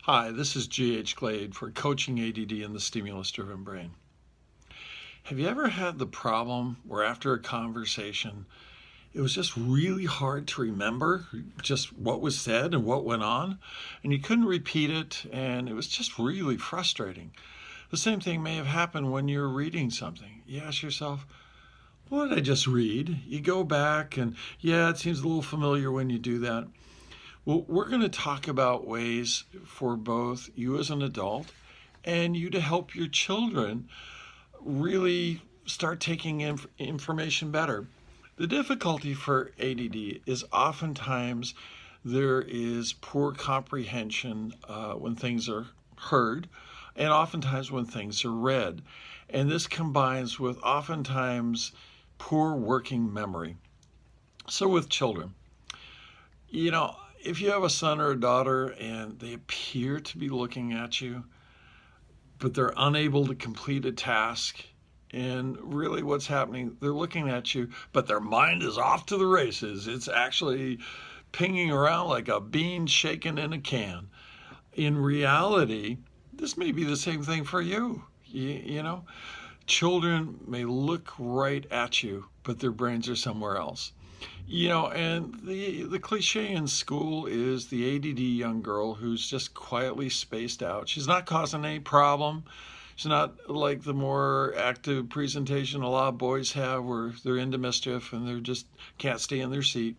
Hi, this is G.H. Glade for Coaching ADD and the Stimulus-Driven Brain. Have you ever had the problem where after a conversation, it was just really hard to remember just what was said and what went on, and you couldn't repeat it, and it was just really frustrating? The same thing may have happened when you're reading something. You ask yourself, what did I just read? You go back and, yeah, it seems a little familiar when you do that. Well, we're going to talk about ways for both you as an adult and you to help your children really start taking information better. The difficulty for ADD is oftentimes there is poor comprehension when things are heard, and oftentimes when things are read. And this combines with oftentimes poor working memory. So, with children, you know, if you have a son or a daughter and they appear to be looking at you, but they're unable to complete a task, and really what's happening, they're looking at you, but their mind is off to the races. It's actually pinging around like a bean shaken in a can. In reality, this may be the same thing for you. You know, children may look right at you, but their brains are somewhere else. You know, and the cliche in school is the ADD young girl who's just quietly spaced out. She's not causing any problem. She's not like the more active presentation a lot of boys have where they're into mischief and they're just can't stay in their seat.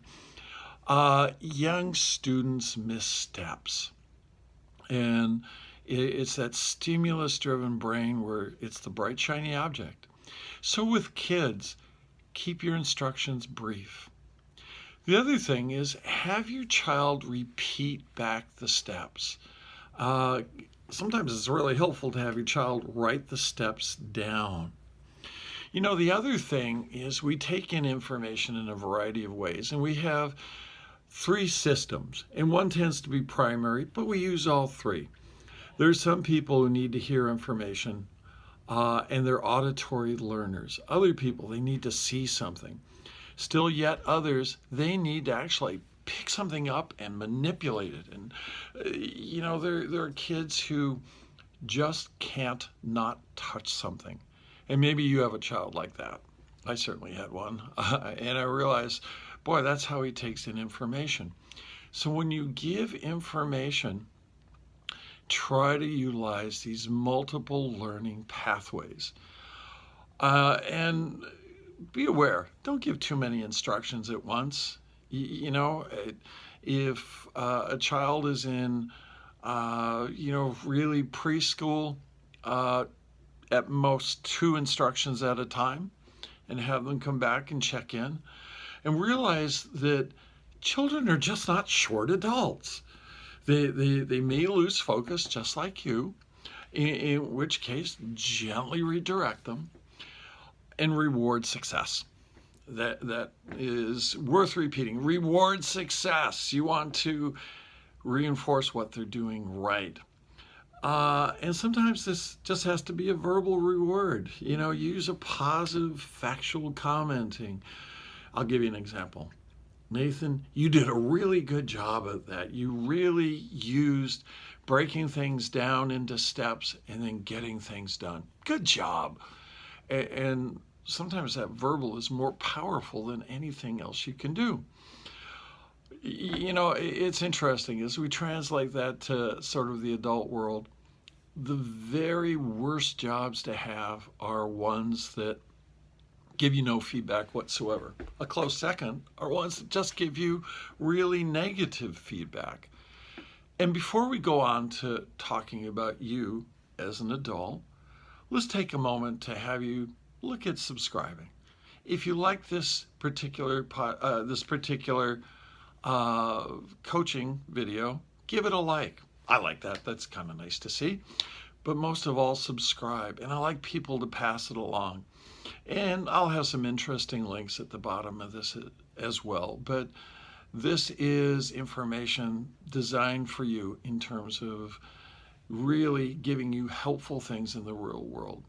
Young students miss steps. And it's that stimulus-driven brain where it's the bright, shiny object. So with kids, keep your instructions brief. The other thing is have your child repeat back the steps. Sometimes it's really helpful to have your child write the steps down. You know, the other thing is we take in information in a variety of ways, and we have three systems, and one tends to be primary, but we use all three. There's some people who need to hear information, and they're auditory learners. Other people, they need to see something. Still yet others, they need to actually pick something up and manipulate it. And, you know, there are kids who just can't not touch something. And maybe you have a child like that. I certainly had one. And I realized, boy, that's how he takes in information. So when you give information, try to utilize these multiple learning pathways. And be aware, don't give too many instructions at once. You know, if a child is in, really preschool, at most 2 instructions at a time, and have them come back and check in, and realize that children are just not short adults. They may lose focus just like you, in which case gently redirect them and reward success. That is worth repeating. Reward success. You want to reinforce what they're doing right. And sometimes this just has to be a verbal reward. You know, use a positive factual commenting. I'll give you an example. Nathan, you did a really good job at that. You really used breaking things down into steps and then getting things done. Good job. And sometimes that verbal is more powerful than anything else you can do. You know, it's interesting as we translate that to sort of the adult world. The very worst jobs to have are ones that give you no feedback whatsoever. A close second are ones that just give you really negative feedback. And before we go on to talking about you as an adult, let's take a moment to have you look at subscribing. If you like this particular coaching video, give it a like. I like that. That's kind of nice to see. But most of all, subscribe. And I like people to pass it along. And I'll have some interesting links at the bottom of this as well. But this is information designed for you in terms of really giving you helpful things in the real world.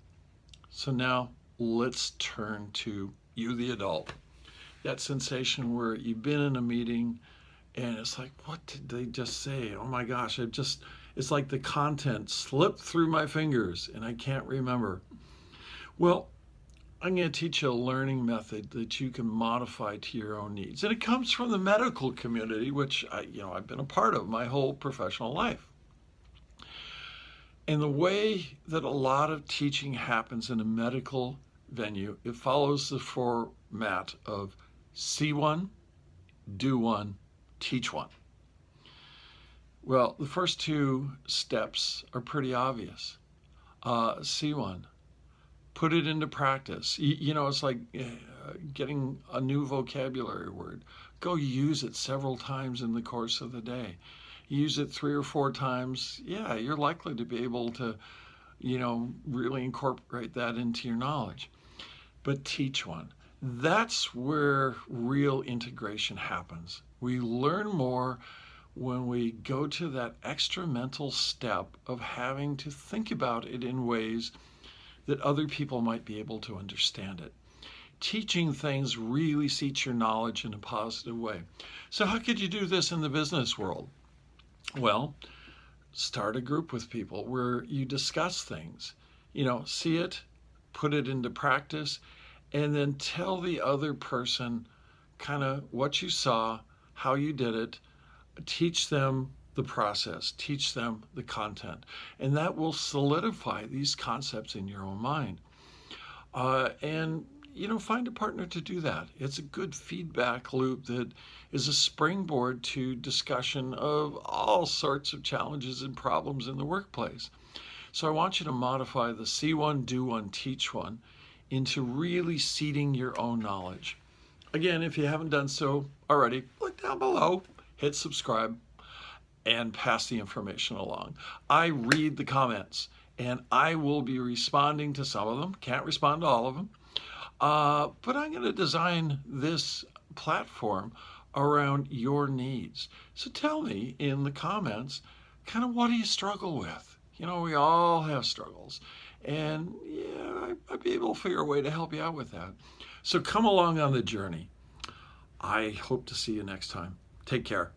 So now let's turn to you, the adult. That sensation where you've been in a meeting and it's like, what did they just say? Oh my gosh, It's like the content slipped through my fingers and I can't remember. Well, I'm going to teach you a learning method that you can modify to your own needs. And it comes from the medical community, which I've been a part of my whole professional life. And the way that a lot of teaching happens in a medical venue, it follows the format of see one, do one, teach one. Well, the first two steps are pretty obvious. See one, put it into practice. It's like getting a new vocabulary word. Go use it several times in the course of the day. Use it 3 or 4 times. Yeah, you're likely to be able to, really incorporate that into your knowledge. But teach one. That's where real integration happens. We learn more when we go to that extra mental step of having to think about it in ways that other people might be able to understand it. Teaching things really seats your knowledge in a positive way. So how could you do this in the business world? Well, start a group with people where you discuss things. See it, put it into practice, and then tell the other person kind of what you saw, how you did it. Teach them the process, teach them the content, and that will solidify these concepts in your own mind. And find a partner to do that. It's a good feedback loop that is a springboard to discussion of all sorts of challenges and problems in the workplace. So I want you to modify the see one, do one, teach one into really seeding your own knowledge. Again, if you haven't done so already, look down below, hit subscribe, and pass the information along. I read the comments, and I will be responding to some of them. Can't respond to all of them. But I'm going to design this platform around your needs. So tell me in the comments, kind of what do you struggle with? We all have struggles. And I'd be able to figure a way to help you out with that. So come along on the journey. I hope to see you next time. Take care.